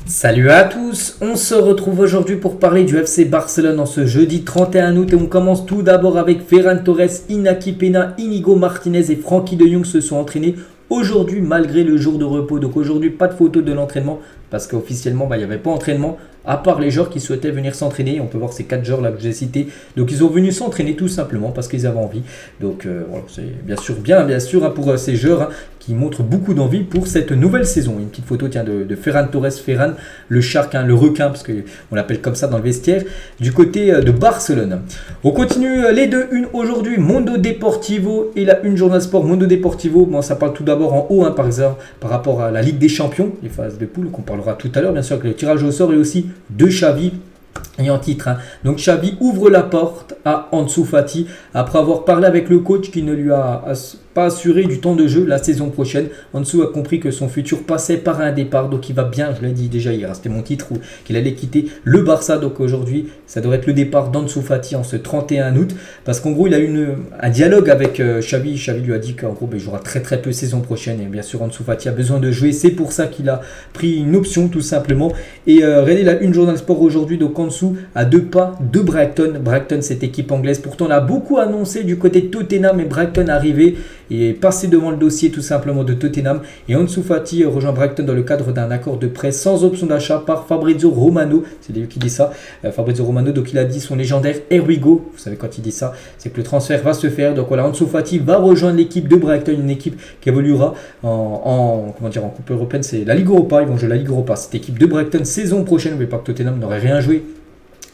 Salut à tous, on se retrouve aujourd'hui pour parler du FC Barcelone en ce jeudi 31 août et on commence tout d'abord avec Ferran Torres, Iñaki Peña, Inigo Martinez et Frenkie de Jong se sont entraînés aujourd'hui malgré le jour de repos. Donc aujourd'hui pas de photo de l'entraînement parce qu'officiellement il n'y avait pas d'entraînement à part les joueurs qui souhaitaient venir s'entraîner. On peut voir ces 4 joueurs là que j'ai cités. Donc ils sont venus s'entraîner tout simplement parce qu'ils avaient envie. Donc voilà, c'est bien sûr pour ces joueurs qui montrent beaucoup d'envie pour cette nouvelle saison. Une petite photo de Ferran Torres, Ferran, le shark, le requin, parce qu'on l'appelle comme ça dans le vestiaire, du côté de Barcelone. On continue les 2-1 aujourd'hui, Mundo Deportivo et la 1 Journal Sport. Mundo Deportivo, bon, ça parle tout d'abord en haut par exemple, par rapport à la Ligue des Champions, les phases de poule qu'on parlera tout à l'heure, bien sûr, avec le tirage au sort et aussi de Xavi. Et en titre, donc Xavi ouvre la porte à Ansu Fati après avoir parlé avec le coach qui ne lui a pas assuré du temps de jeu la saison prochaine. Ansu a compris que son futur passait par un départ, donc il va bien, je l'ai dit déjà hier, c'était mon titre, qu'il allait quitter le Barça. Donc aujourd'hui, ça devrait être le départ d'Ansu Fati en ce 31 août, parce qu'en gros, il a eu un dialogue avec Xavi. Xavi lui a dit qu'en gros, il jouera très peu saison prochaine, et bien sûr, Ansu Fati a besoin de jouer. C'est pour ça qu'il a pris une option, tout simplement. Et regardez la 1 Journal Sport aujourd'hui, donc Ansu à 2 pas de Brighton. Brighton, cette équipe anglaise, pourtant on a beaucoup annoncé du côté de Tottenham, et Brighton arrivé et est passé devant le dossier tout simplement de Tottenham. Et Ansu Fati rejoint Brighton dans le cadre d'un accord de prêt sans option d'achat par Fabrizio Romano. C'est lui qui dit ça, Fabrizio Romano. Donc il a dit son légendaire Here we go. Vous savez quand il dit ça, c'est que le transfert va se faire. Donc voilà, Ansu Fati va rejoindre l'équipe de Brighton, une équipe qui évoluera en Coupe européenne. C'est la Ligue Europa, ils vont jouer la Ligue Europa. Cette équipe de Brighton saison prochaine, n'oubliez pas que Tottenham n'aurait rien joué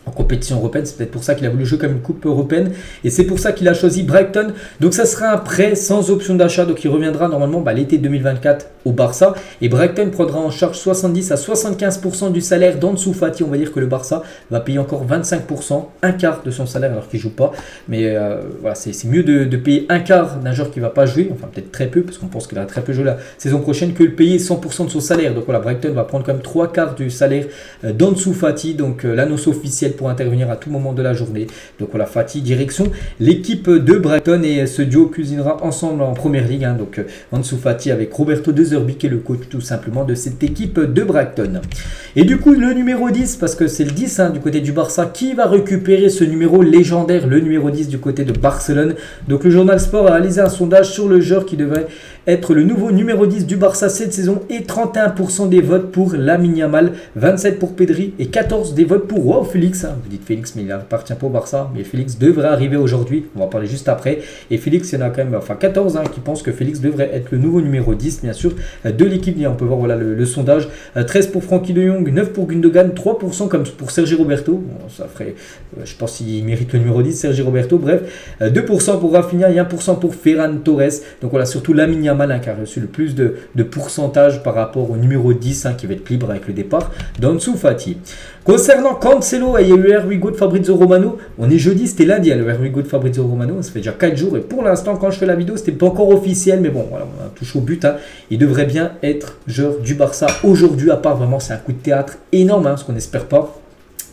en compétition européenne, c'est peut-être pour ça qu'il a voulu jouer comme une coupe européenne et c'est pour ça qu'il a choisi Brighton. Donc ça sera un prêt sans option d'achat, donc il reviendra normalement l'été 2024 au Barça et Brighton prendra en charge 70 à 75% du salaire d'Ansu Fati. On va dire que le Barça va payer encore 25%, un quart de son salaire alors qu'il ne joue pas, mais voilà, c'est mieux de payer un quart d'un joueur qui ne va pas jouer, enfin peut-être très peu parce qu'on pense qu'il va très peu jouer la saison prochaine, que de payer 100% de son salaire. Donc voilà, Brighton va prendre quand même 3 quarts du salaire d'Ansu Fati, donc l'annonce officielle pour intervenir à tout moment de la journée. Donc voilà, Fati direction l'équipe de Brighton et ce duo cuisinera ensemble en première ligue. Donc Ansu Fati avec Roberto De Zerbi qui est le coach tout simplement de cette équipe de Brighton. Et du coup le numéro 10, parce que c'est le 10 du côté du Barça, qui va récupérer ce numéro légendaire, le numéro 10 du côté de Barcelone. Donc le Journal Sport a réalisé un sondage sur le joueur qui devrait être le nouveau numéro 10 du Barça cette saison et 31% des votes pour Lamine Yamal, 27% pour Pedri et 14% des votes pour Joao Félix. Vous dites Félix, mais il appartient pas au Barça, mais Félix devrait arriver aujourd'hui, on va en parler juste après. Et Félix, il y en a quand même 14 qui pensent que Félix devrait être le nouveau numéro 10 bien sûr de l'équipe. On peut voir voilà le sondage, 13% pour Frenkie de Jong, 9% pour Gundogan, 3% comme pour Sergi Roberto. Bon, ça ferait, je pense qu'il mérite le numéro 10 Sergi Roberto. Bref, 2% pour Rafinha et 1% pour Ferran Torres. Donc voilà, surtout Lamine Yamal qui a reçu le plus de pourcentage par rapport au numéro 10 qui va être libre avec le départ d'Ansu Fati. Concernant Cancelo, il y a eu le Here we go de Fabrizio Romano. On est jeudi, c'était lundi, le Here we go de Fabrizio Romano. Ça fait déjà 4 jours et pour l'instant, quand je fais la vidéo, c'était pas encore officiel. Mais bon, voilà, on a touché au but. Il devrait bien être joueur du Barça aujourd'hui, à part vraiment, c'est un coup de théâtre énorme, ce qu'on n'espère pas.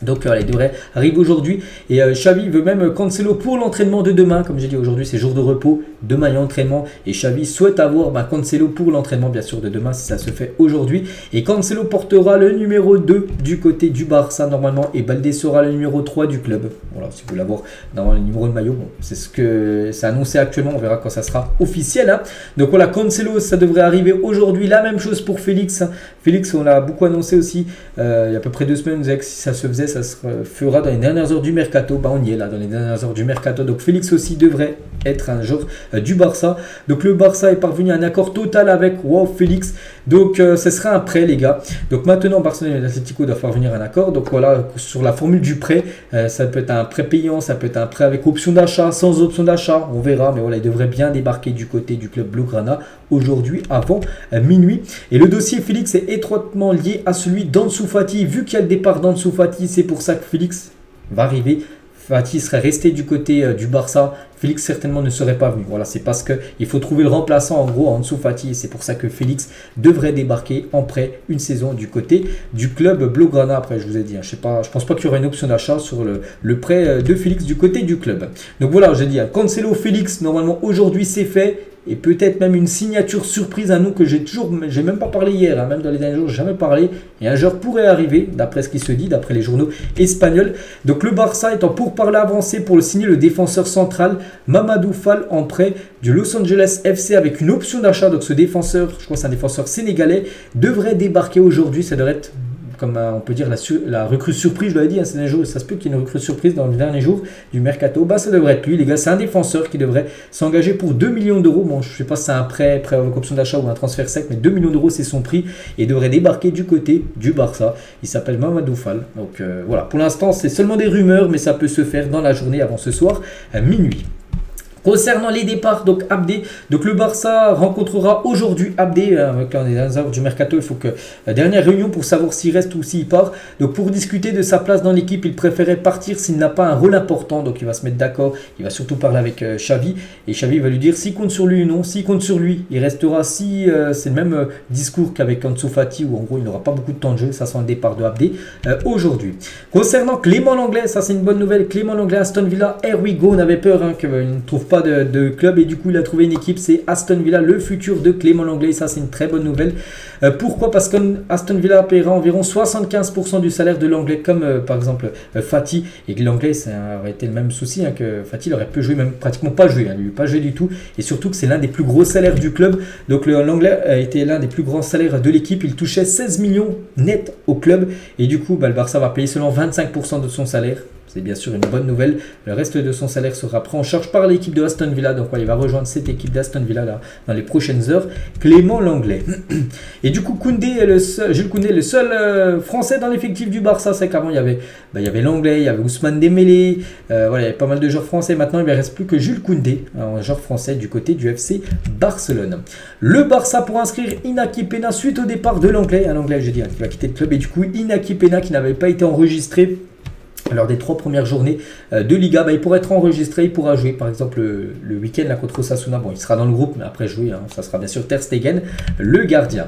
Donc il devrait arriver aujourd'hui et Xavi veut même Cancelo pour l'entraînement de demain. Comme j'ai dit, aujourd'hui c'est jour de repos, demain il y a entraînement et Xavi souhaite avoir Cancelo pour l'entraînement bien sûr de demain si ça se fait aujourd'hui. Et Cancelo portera le numéro 2 du côté du Barça normalement et Baldé sera le numéro 3 du club. Voilà, si vous voulez l'avoir dans le numéro de maillot, bon, c'est ce que c'est annoncé actuellement, on verra quand ça sera officiel. Donc voilà, Cancelo ça devrait arriver aujourd'hui. La même chose pour Félix. Félix on l'a beaucoup annoncé aussi il y a à peu près 2 semaines, on disait que si ça se faisait ça se fera dans les dernières heures du mercato. On y est là dans les dernières heures du mercato. Donc Félix aussi devrait être un joueur du Barça. Donc le Barça est parvenu à un accord total avec Joao Félix. Donc ce sera un prêt les gars. Donc maintenant Barcelone et l'Atlético doivent parvenir à un accord. Donc voilà, sur la formule du prêt, ça peut être un prêt payant, ça peut être un prêt avec option d'achat, sans option d'achat, on verra. Mais voilà, il devrait bien débarquer du côté du club Blaugrana aujourd'hui avant minuit. Et le dossier Félix est étroitement lié à celui d'Ansu Fati. Vu qu'il y a le départ d'Ansu Fati, c'est pour ça que Félix va arriver. Fati serait resté du côté du Barça. Félix certainement ne serait pas venu. Voilà, c'est parce qu'il faut trouver le remplaçant en gros en dessous Fati. C'est pour ça que Félix devrait débarquer en prêt une saison du côté du club Blaugrana. Après, je vous ai dit, je pense pas qu'il y aura une option d'achat sur le prêt de Félix du côté du club. Donc voilà, j'ai dit, Cancelo, Félix, normalement aujourd'hui c'est fait. et peut-être même une signature surprise, un nom que j'ai même pas parlé hier, hein, même dans les derniers jours, j'ai jamais parlé, et un joueur pourrait arriver, d'après ce qui se dit, d'après les journaux espagnols. Donc le Barça est en pourparlers avancé pour le signer le défenseur central Mamadou Fall en prêt du Los Angeles FC avec une option d'achat. Donc ce défenseur, je crois que c'est un défenseur sénégalais, devrait débarquer aujourd'hui. Ça devrait être, comme on peut dire, la recrue surprise, je l'avais dit, hein, c'est un jour, ça se peut qu'il y ait une recrue surprise dans le dernier jour du mercato. Bah, ça devrait être lui, les gars. C'est un défenseur qui devrait s'engager pour 2 millions d'euros. Bon, je ne sais pas si c'est un prêt avec option d'achat ou un transfert sec, mais 2 millions d'euros, c'est son prix et devrait débarquer du côté du Barça. Il s'appelle Mamadou Fall. Donc voilà, pour l'instant, c'est seulement des rumeurs, mais ça peut se faire dans la journée avant ce soir, à minuit. Concernant les départs, donc Abdé, donc le Barça rencontrera aujourd'hui Abdé avec les heures du mercato. Il faut que la dernière réunion pour savoir s'il reste ou s'il part. Donc pour discuter de sa place dans l'équipe, il préférait partir s'il n'a pas un rôle important. Donc il va se mettre d'accord. Il va surtout parler avec Xavi et Xavi va lui dire s'il compte sur lui ou non. S'il compte sur lui, il restera. Si c'est le même discours qu'avec Ansu Fati où en gros il n'aura pas beaucoup de temps de jeu. Ça sent le départ de Abdé aujourd'hui. Concernant Clément Lenglet, ça c'est une bonne nouvelle. Clément Lenglet, Aston Villa, here we go. On avait peur qu'il ne trouve pas de club et du coup il a trouvé une équipe, c'est Aston Villa, le futur de Clément Lenglet. Ça c'est une très bonne nouvelle. Pourquoi? Parce qu'Aston Villa paiera environ 75% du salaire de Lenglet comme par exemple Fati, et que Lenglet ça aurait été le même souci hein, que Fati, il aurait pu jouer, même pratiquement pas joué, lui pas joué du tout, et surtout que c'est l'un des plus gros salaires du club. Donc Lenglet a été l'un des plus grands salaires de l'équipe, il touchait 16 millions net au club et du coup le Barça va payer seulement 25% de son salaire. C'est bien sûr une bonne nouvelle. Le reste de son salaire sera pris en charge par l'équipe de Aston Villa. Donc il va rejoindre cette équipe d'Aston Villa là, dans les prochaines heures. Clément Lenglet. Et du coup, Jules Koundé, le seul Français dans l'effectif du Barça. C'est qu'avant, il y avait Lenglet, il y avait Ousmane Dembélé. Voilà, il y avait pas mal de joueurs français. Maintenant, il ne reste plus que Jules Koundé, un joueur français du côté du FC Barcelone. Le Barça pour inscrire Inaki Peña suite au départ de Lenglet. Un Lenglet, j'ai dit, qui va quitter le club. Et du coup, Inaki Peña qui n'avait pas été enregistré lors des 3 premières journées de Liga, il pourra être enregistré, il pourra jouer par exemple le week-end là, contre Osasuna. Bon, il sera dans le groupe, mais après jouer, hein, ça sera bien sûr Ter Stegen, le gardien.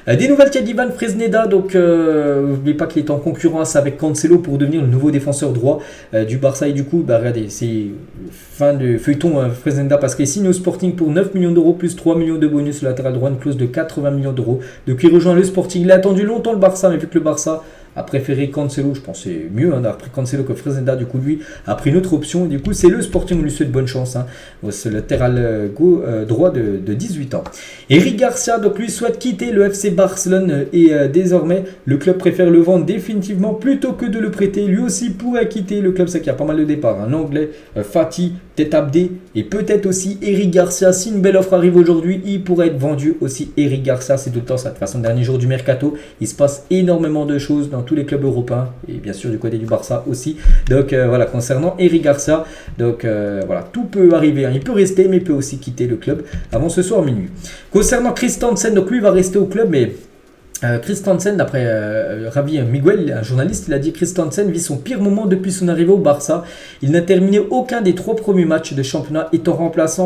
Des nouvelles qu'il y a d'Ivan Fresneda, donc n'oubliez pas qu'il est en concurrence avec Cancelo pour devenir le nouveau défenseur droit du Barça. Et du coup, regardez, c'est fin de feuilleton Fresneda parce qu'il signe au Sporting pour 9 millions d'euros plus 3 millions de bonus, le latéral droit, une clause de 80 millions d'euros. Donc il rejoint le Sporting. Il a attendu longtemps le Barça, mais vu que le Barça a préféré Cancelo, je pense que c'est mieux d'avoir pris Cancelo que Fresneda, du coup lui a pris une autre option et du coup c'est le Sporting, on lui souhaite bonne chance, hein. C'est le latéral droit de 18 ans. Eric Garcia donc lui souhaite quitter le FC Barcelone et désormais le club préfère le vendre définitivement plutôt que de le prêter. Lui aussi pourrait quitter le club, c'est qu'il y a pas mal de départs, un Anglais, Fati, peut-être Abdé et peut-être aussi Eric Garcia. Si une belle offre arrive aujourd'hui, il pourrait être vendu aussi. Eric Garcia, c'est tout le temps ça. De toute façon, dernier jour du mercato, il se passe énormément de choses dans tous les clubs européens et bien sûr du côté du Barça aussi. Donc voilà, concernant Eric Garcia, donc voilà, tout peut arriver, hein. Il peut rester mais il peut aussi quitter le club avant ce soir minuit. Concernant Christensen, donc lui va rester au club, mais Christensen, d'après Ravi Miguel, un journaliste, il a dit Christensen vit son pire moment depuis son arrivée au Barça. Il n'a terminé aucun des 3 premiers matchs de championnat, étant remplacé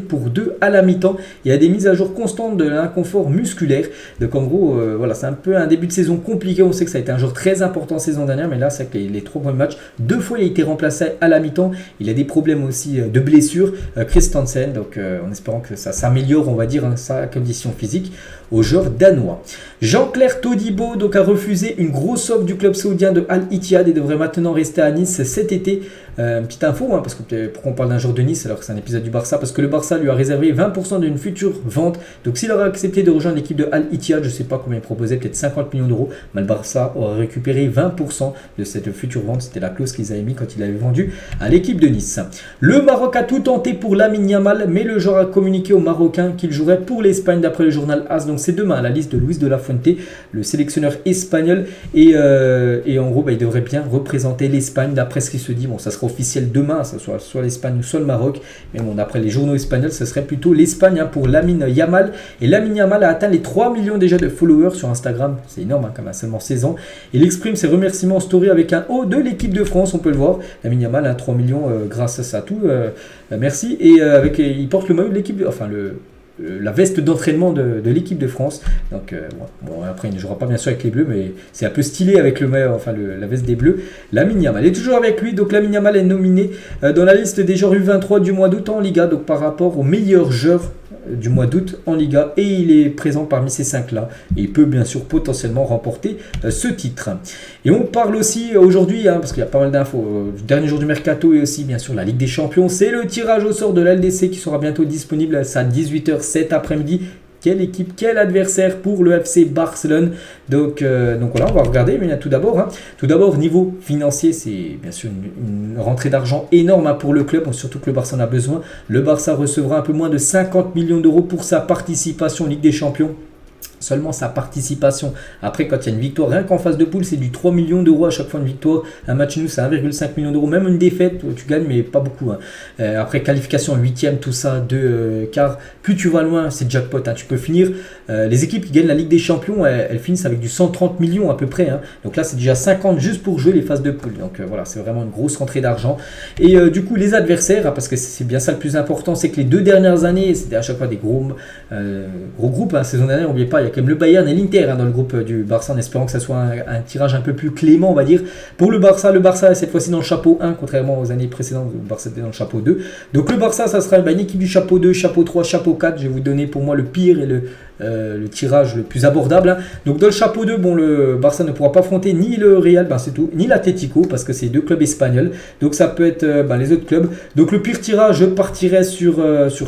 pour 2 à la mi-temps. Il y a des mises à jour constantes de l'inconfort musculaire. Donc en gros, voilà, c'est un peu un début de saison compliqué. On sait que ça a été un joueur très important saison dernière, mais là, c'est que les 3 premiers matchs, 2 fois il a été remplacé à la mi-temps. Il a des problèmes aussi de blessure, Christensen. Donc en espérant que ça s'améliore, on va dire, hein, sa condition physique au joueur danois. Jean-Claire Todibo donc a refusé une grosse offre du club saoudien de Al Ittihad et devrait maintenant rester à Nice cet été. Petite info, hein, parce que pourquoi on parle d'un joueur de Nice alors que c'est un épisode du Barça, parce que le Barça lui a réservé 20% d'une future vente. Donc s'il aurait accepté de rejoindre l'équipe de Al Ittihad, je ne sais pas combien il proposait, peut-être 50 millions d'euros, mais le Barça aurait récupéré 20% de cette future vente. C'était la clause qu'ils avaient mis quand il avait vendu à l'équipe de Nice. Le Maroc a tout tenté pour Lamine Yamal, mais le joueur a communiqué aux Marocains qu'il jouerait pour l'Espagne d'après le journal AS. Donc c'est demain la liste de Luis de la Fuente, le sélectionneur espagnol, et en gros il devrait bien représenter l'Espagne d'après ce qui se dit. Bon, ça sera officiel demain, ça soit l'Espagne ou soit le Maroc, mais bon, d'après les journaux espagnols, ce serait plutôt l'Espagne, hein, pour Lamine Yamal. Et Lamine Yamal a atteint les 3 millions déjà de followers sur Instagram, c'est énorme, hein, quand même, seulement 16 ans. Il exprime ses remerciements en story avec un haut de l'équipe de France, on peut le voir. Lamine Yamal a 3 millions grâce à ça, tout. Merci. Et il porte le maillot de l'équipe, la veste d'entraînement de l'équipe de France. Donc bon, après il ne jouera pas bien sûr avec les Bleus, mais c'est un peu stylé avec la veste des Bleus. Lamine Yamal est toujours avec lui, donc Lamine Yamal est nominé dans la liste des joueurs U23 du mois d'août en Liga, donc par rapport aux meilleurs joueurs du mois d'août en Liga, et il est présent parmi ces 5 là et il peut bien sûr potentiellement remporter ce titre. Et on parle aussi aujourd'hui, parce qu'il y a pas mal d'infos, du dernier jour du mercato et aussi bien sûr la Ligue des Champions, c'est le tirage au sort de l'LDC qui sera bientôt disponible à 18h cet après-midi. Quelle équipe, quel adversaire pour le FC Barcelone. Donc voilà, on va regarder. Mais tout d'abord, niveau financier, c'est bien sûr une rentrée d'argent énorme pour le club, surtout que le Barça en a besoin. Le Barça recevra un peu moins de 50 millions d'euros pour sa participation en Ligue des Champions. Seulement sa participation. Après, quand il y a une victoire, rien qu'en phase de poule, c'est du 3 millions d'euros à chaque fois une victoire. Un match nul, c'est 1,5 million d'euros. Même une défaite, tu gagnes, mais pas beaucoup. Après, qualification 8e, tout ça, 2 quarts. Plus tu vas loin, c'est jackpot. Tu peux finir. Les équipes qui gagnent la Ligue des Champions, elles finissent avec du 130 millions à peu près. Donc là, c'est déjà 50 juste pour jouer les phases de poule. Donc voilà, c'est vraiment une grosse rentrée d'argent. Et du coup, les adversaires, parce que c'est bien ça le plus important, c'est que les 2 dernières années, c'était à chaque fois des gros groupes. Saison dernière, n'oubliez pas, il y a quand même le Bayern et l'Inter dans le groupe du Barça, en espérant que ça soit un tirage un peu plus clément, on va dire. Pour le Barça est cette fois-ci dans le chapeau 1, contrairement aux années précédentes où le Barça était dans le chapeau 2. Donc le Barça, ça sera une équipe du chapeau 2, chapeau 3, chapeau 4. Je vais vous donner pour moi le pire et le tirage le plus abordable. Donc dans le chapeau 2, le Barça ne pourra pas affronter ni le Real, c'est tout, ni l'Atlético, parce que c'est 2 clubs espagnols. Donc ça peut être les autres clubs. Donc le pire tirage, je partirais sur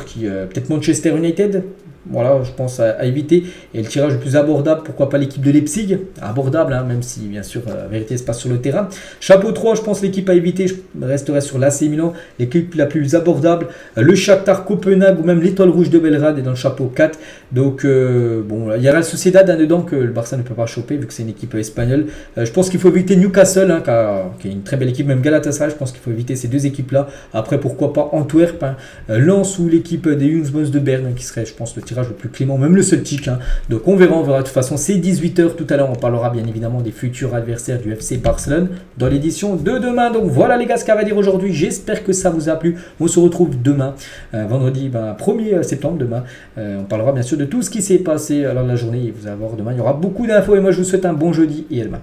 qui peut-être Manchester United. Voilà, je pense à éviter. Et le tirage le plus abordable, pourquoi pas l'équipe de Leipzig. Abordable, même si bien sûr la vérité se passe sur le terrain. Chapeau 3, je pense l'équipe à éviter, je resterai sur l'AC Milan. L'équipe la plus abordable, le Shakhtar Copenhague ou même l'Étoile Rouge de Belgrade est dans le chapeau 4. Donc il y a la Sociedad dedans que le Barça ne peut pas choper vu que c'est une équipe espagnole. Je pense qu'il faut éviter Newcastle, qui est une très belle équipe, même Galatasaray. Je pense qu'il faut éviter ces 2 équipes-là. Après, pourquoi pas Antwerp, Lens ou l'équipe des Young Boys de Berne qui serait, je pense, le tirage le plus clément, même le Celtic. Donc on verra de toute façon. C'est 18h tout à l'heure. On parlera bien évidemment des futurs adversaires du FC Barcelone dans l'édition de demain. Donc voilà les gars ce qu'on va dire aujourd'hui. J'espère que ça vous a plu. On se retrouve demain, vendredi 1er septembre. Demain, on parlera bien sûr de tout ce qui s'est passé lors de la journée. Et vous allez voir demain, il y aura beaucoup d'infos. Et moi je vous souhaite un bon jeudi et à demain.